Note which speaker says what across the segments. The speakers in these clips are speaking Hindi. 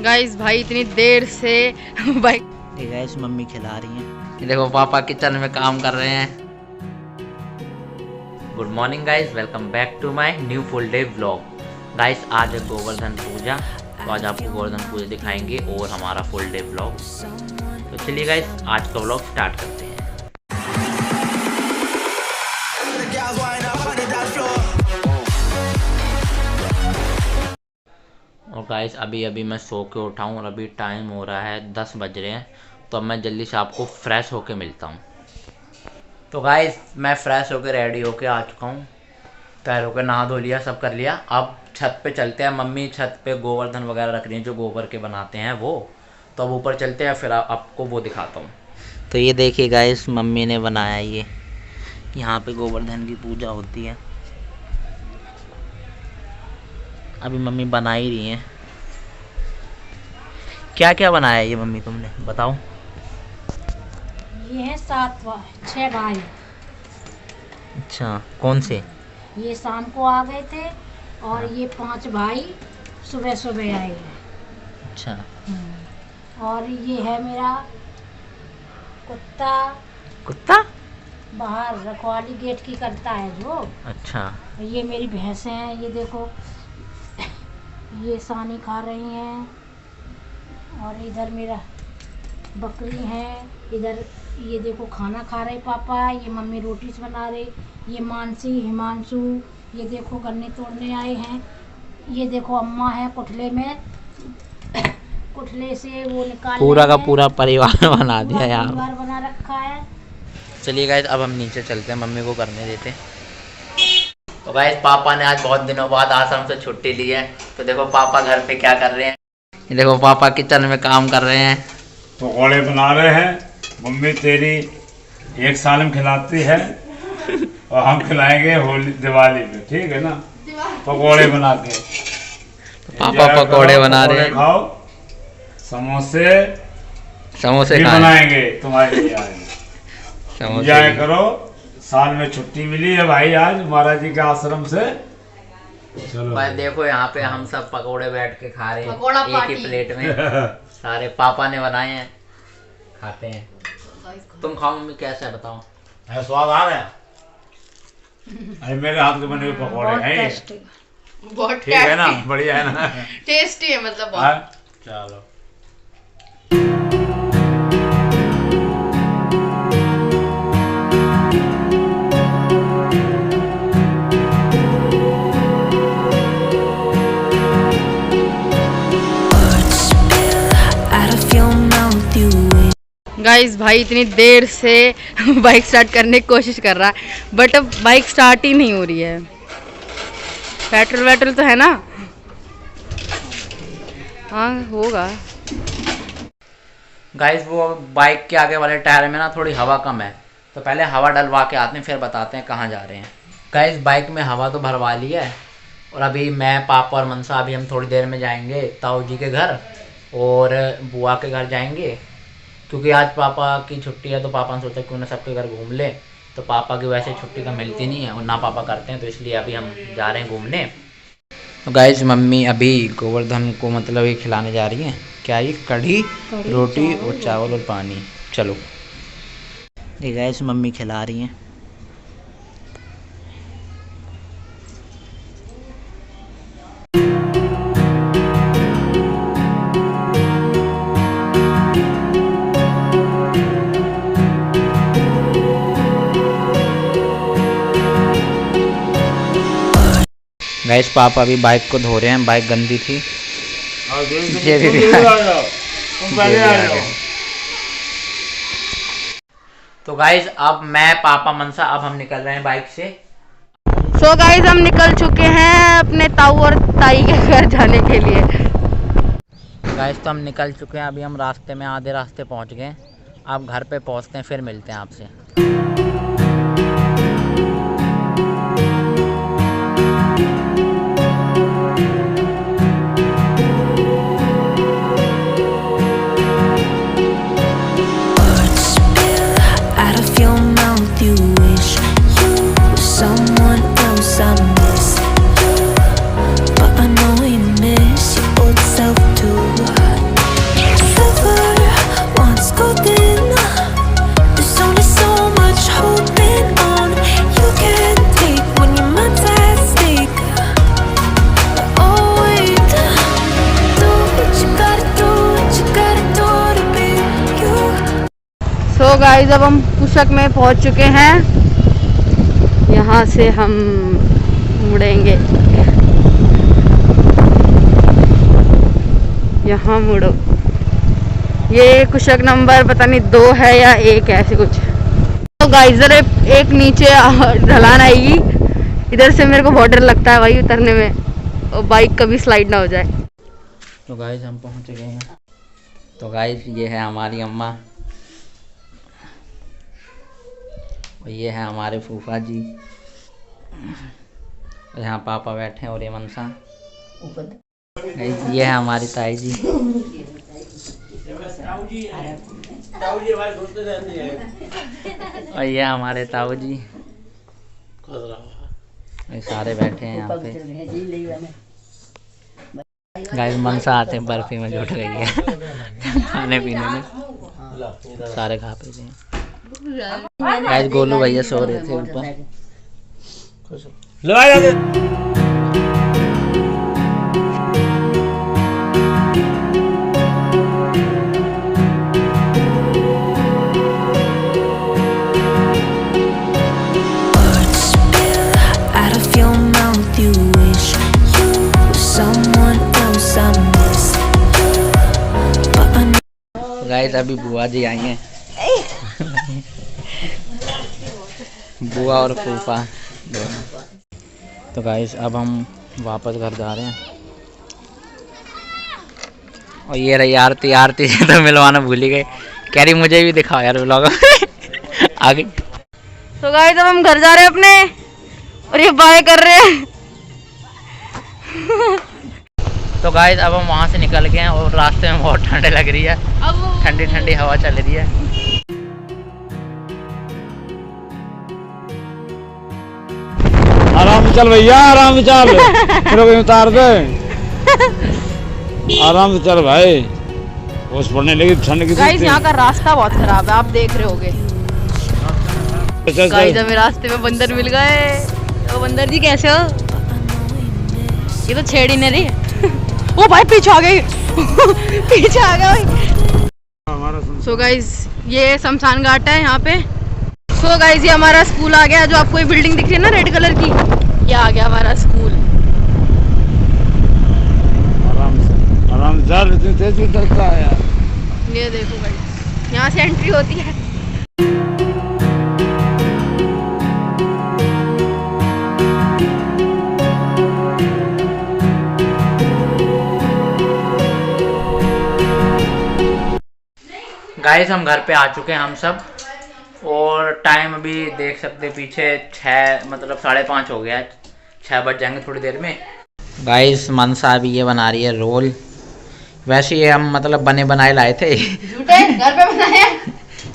Speaker 1: गाइस भाई इतनी देर से भाई
Speaker 2: गाइस मम्मी खिला रही हैं। ये देखो पापा किचन में काम कर रहे हैं। Good morning guys, welcome back to my new full day vlog. Guys आज है गोवर्धन पूजा, तो आज आपको गोवर्धन पूजा दिखाएंगे और हमारा फुल डे व्लॉग। तो चलिए गाइस आज का व्लॉग स्टार्ट करते हैं। और गाइस अभी मैं सो के उठा हूँ और अभी टाइम हो रहा है 10 बज रहे हैं। तो अब मैं जल्दी से आपको फ्रेश होके मिलता हूँ। तो गाइस मैं फ्रेश होके रेडी होके आ चुका हूँ, पैर होकर नहा धो लिया, सब कर लिया। अब छत पे चलते हैं। मम्मी छत पे गोवर्धन वगैरह रख रही हैं जो गोबर के बनाते हैं वो। तो अब ऊपर चलते हैं, फिर आपको वो दिखाता हूँ। तो ये देखिए गाइस मम्मी ने बनाया, ये यहाँ पे गोवर्धन की पूजा होती है। अभी मम्मी बना ही रही हैं। क्या क्या बनाया है ये मम्मी तुमने, बताओ।
Speaker 3: ये है 6 भाई।
Speaker 2: अच्छा, कौन से?
Speaker 3: ये शाम को आ गए थे और ये 5 भाई सुबह सुबह आए हैं।
Speaker 2: अच्छा।
Speaker 3: और ये है मेरा कुत्ता।
Speaker 2: कुत्ता
Speaker 3: बाहर रखवाली गेट की करता है जो।
Speaker 2: अच्छा।
Speaker 3: ये मेरी भैंसें हैं, ये देखो ये सानी खा रही हैं। और इधर मेरा बकरी है, इधर ये देखो खाना खा रहे पापा, ये मम्मी रोटी बना रही, ये मानसी हिमांशु ये देखो गन्ने तोड़ने आए हैं। ये देखो अम्मा है कुठले में, कुठले से वो निकाल
Speaker 2: पूरा का पूरा परिवार बना दिया यार,
Speaker 3: परिवार बना रखा है।
Speaker 2: चलिए गाइस अब हम नीचे चलते हैं, मम्मी को करने देते हैं। तो गाइस पापा ने आज बहुत दिनों बाद आश्रम से छुट्टी ली है। तो देखो पापा घर पे क्या कर रहे हैं। ये देखो पापा किचन में काम कर रहे हैं,
Speaker 4: पकौड़े बना रहे हैं। मम्मी तेरी 1 साल में खिलाती है और हम खिलाएंगे होली दिवाली में, ठीक है ना। पकौड़े बना के
Speaker 2: तो पापा पकौड़े बना रहे हैं।
Speaker 4: खाओ, समोसे भी
Speaker 2: खाएं।
Speaker 4: बनाएंगे तुम्हारे लिए आज।
Speaker 2: समोसे
Speaker 4: एंजॉय करो, साल में छुट्टी मिली है भाई आज महाराज जी के आश्रम से। चलो
Speaker 2: भाई देखो यहाँ पे हम सब पकौड़े बैठ के खा रहे हैं
Speaker 1: पकौड़ा
Speaker 2: एक ही
Speaker 1: पार्टी।
Speaker 2: प्लेट में। सारे पापा ने बनाए हैं, खाते हैं। तुम खाओ मम्मी, कैसा है बताओ।
Speaker 4: स्वाद आ रहा है। अरे मेरे हाथ के बने हुए पकौड़े हैं,
Speaker 1: बहुत
Speaker 4: ठीक है ना, बढ़िया है ना।
Speaker 1: टेस्टी है मतलब बहुत।
Speaker 4: हाँ, चलो।
Speaker 1: गाइस भाई इतनी देर से बाइक स्टार्ट करने की कोशिश कर रहा है बट अब बाइक स्टार्ट ही नहीं हो रही है। पेट्रोल तो है ना, हाँ होगा।
Speaker 2: गाइस वो बाइक के आगे वाले टायर में ना थोड़ी हवा कम है, तो पहले हवा डलवा के आते हैं फिर बताते हैं कहाँ जा रहे हैं। गाइस बाइक में हवा तो भरवा ली है और अभी मैं पापा और मनसा अभी हम थोड़ी देर में जाएंगे ताऊ जी के घर और बुआ के घर जाएंगे, क्योंकि आज पापा की छुट्टी है। तो पापा ने सोचा क्यों ना सबके घर घूम ले। तो पापा की वैसे छुट्टी तो मिलती नहीं है और ना पापा करते हैं, तो इसलिए अभी हम जा रहे हैं घूमने। तो गाइस मम्मी अभी गोवर्धन को मतलब ये खिलाने जा रही हैं। क्या ये कढ़ी रोटी और चावल और पानी। चलो ये गाइस मम्मी खिला रही हैं। गाइस पापा अभी बाइक को धो रहे हैं, बाइक गंदी थी। ये भी आ गए। तो गाइस अब मैं पापा मनसा अब हम निकल रहे हैं बाइक से।
Speaker 1: सो गाइस हम निकल चुके हैं अपने ताऊ और ताई के घर जाने के लिए।
Speaker 2: गाइस तो हम निकल चुके हैं, अभी हम रास्ते में आधे रास्ते पहुंच गए। अब घर पे पहुंचते हैं, फिर मिलते हैं आपसे।
Speaker 5: Someone else I miss you, but I know we miss your old self too.
Speaker 1: So guys अब हम कुशक में पहुंच चुके हैं। यहाँ से हम मुड़ेंगे। यहाँ मुड़ो। ये कुशक नंबर पता नहीं 2 है या 1 है, ऐसे कुछ। तो गाइस इधर एक नीचे ढलान आएगी, इधर से मेरे को बहुत डर लगता है भाई उतरने में, और बाइक कभी स्लाइड ना हो जाए।
Speaker 2: तो गाइस हम पहुंच गए हैं। तो गाइस ये है हमारी अम्मा और ये है हमारे फूफा जी, और यहाँ पापा बैठे हैं और ये मनसा। गाइस ये है हमारी ताई जी। और ये हमारे ताऊ जी, ये सारे बैठे हैं यहाँ पे। गाइस मनसा आते हैं बर्फी में जुट गई है खाने पीने में, सारे खा पी रहे हैं। गाइस गोलू भैया सो रहे थे ऊपर।
Speaker 5: Words spill out of your mouth. You wish you were someone else. I miss you, but I know.
Speaker 2: Guys अभी बुआ जी आई हैं बुआ और फूफा दोनों। तो गाइस अब हम वापस घर जा रहे हैं। और ये रही आरती। आरती से तो मिलवाना भूल ही गए, कह रही मुझे भी दिखाओ यार व्लॉग आगे।
Speaker 1: तो गाइस अब हम घर जा रहे हैं अपने, और ये बाय कर रहे हैं।
Speaker 2: तो गाइस अब हम वहाँ से निकल गए हैं और रास्ते में बहुत ठंड लग रही है, ठंडी ठंडी हवा चल रही है।
Speaker 4: आराम से चल भैया, आराम से चल, फिर कहीं उतार दे। आराम से चल भाई, ओस पड़ने लगी ठंड की।
Speaker 1: गाइस यहाँ का रास्ता बहुत खराब है, आप देख रहे होगे। गाइस हमें रास्ते में बंदर मिल गए। तो बंदर जी कैसे हो? ये तो छेड़ ही नहीं रही है। ओ भाई पीछे आ गई पीछे आ गया भाई। सो गाइस ये शमशान घाट है यहाँ पे। सो गाइस ये हमारा स्कूल आ गया, जो आपको ये बिल्डिंग दिख रही है ना रेड कलर की, ये आ गया हमारा स्कूल।
Speaker 4: आराम से चल, इतनी तेज क्यों चलता है यार।
Speaker 1: ये देखो गाइस यहाँ से एंट्री होती है।
Speaker 2: गाइस हम घर पे आ चुके हैं हम सब, और टाइम अभी देख सकते हैं पीछे 6 मतलब 5:30 हो गया है। 6 बज जाएंगे थोड़ी देर में। गाइस मनसा अभी ये बना रही है रोल। वैसे ये हम मतलब बने बनाए लाए थे।
Speaker 1: झूठे घर पे बनाए?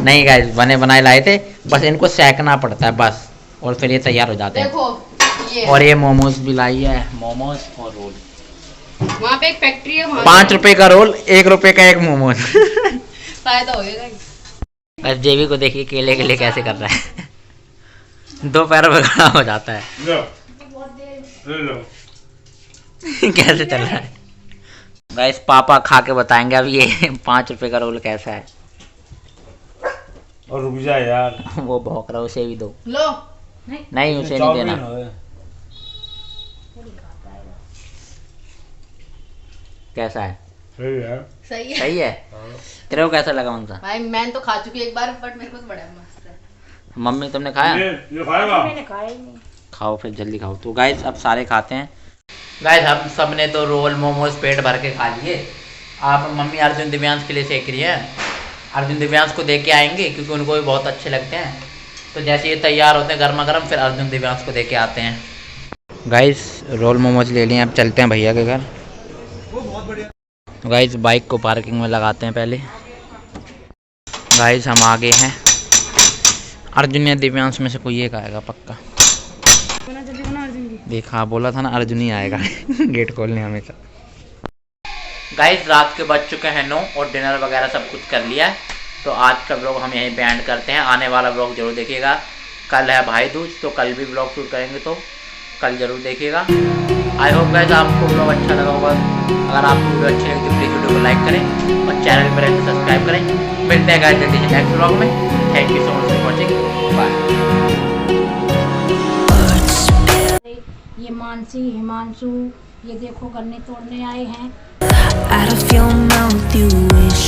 Speaker 2: नहीं गाइस बने बनाए लाए थे, बस इनको सेकना पड़ता है बस, और फिर ये तैयार हो जाते हैं।
Speaker 1: देखो ये
Speaker 2: और ये मोमोज भी लाई है, मोमोज और रोल।
Speaker 1: वहाँ पे एक फैक्ट्री है,
Speaker 2: 5 रुपए का रोल, 1 रुपए का एक मोमोज।
Speaker 1: फायदा हो गया।
Speaker 2: बस जेबी को देखिए केले के लिए कैसे कर रहा है। 2 पैरों पे खड़ा हो जाता है।
Speaker 4: लो।
Speaker 2: कैसे चल रहा है गाइस, पापा खा के बताएंगे अब ये 5 रुपए का रोल कैसा है।
Speaker 4: और रुक जा यार,
Speaker 2: वो भौंक रहा, उसे भी दो।
Speaker 1: लो
Speaker 2: नहीं उसे नहीं देना। कैसा है?
Speaker 4: सही है।
Speaker 1: सही है।
Speaker 2: सही है। तेरे को कैसा लगा मनसा?
Speaker 1: भाई मैंने तो खा चुकी एक बार, बट मेरे को तो बड़ा मस्त है।
Speaker 2: मम्मी तुमने खाया?
Speaker 4: ये खाएगा?
Speaker 3: मैंने खाया ही नहीं।
Speaker 2: खाओ फिर जल्दी खाओ। तो गाइस अब सारे खाते हैं। गाइस हम सब ने तो रोल मोमोज पेट भर के खा लिए। आप मम्मी अर्जुन दिव्यांश के लिए सेक रही है। अर्जुन दिव्यांश को दे के आएंगे क्योंकि उनको भी बहुत अच्छे लगते हैं। तो जैसे ये तैयार होते हैं गर्मा गर्म, फिर अर्जुन दिव्यांश को दे के आते हैं। गाइस रोल मोमोज ले लिए, अब चलते हैं भैया के घर। गाइस बाइक को पार्किंग में लगाते हैं पहले। गाइस हम आ गए हैं। अर्जुन या दिव्यांश में से कोई एक आएगा पक्का। देखा बोला था ना अर्जुन ही आएगा गेट खोलने हमेशा। गाइस रात के बज चुके हैं 9 और डिनर वगैरह सब कुछ कर लिया है। तो आज का ब्लॉग हम यहीं पे एंड करते हैं। आने वाला ब्लॉग जरूर देखिएगा। कल है भाई दूज, तो कल भी ब्लॉग शूट करेंगे, तो कल जरूर देखिएगा। आई होप गाइस आपको ब्लॉग अच्छा लगा होगा। अगर आपको वीडियो अच्छी लगी तो प्लीज़ वीडियो को लाइक करें और चैनल पर सब्सक्राइब करें। मिलते हैं गाइस जल्दी से नेक्स्ट व्लॉग में। Thank you so much for watching, bye.
Speaker 3: ये मानसी, हिमांशु, ये देखो गन्ने तोड़ने आए हैं।
Speaker 5: Out of your mouth, you wish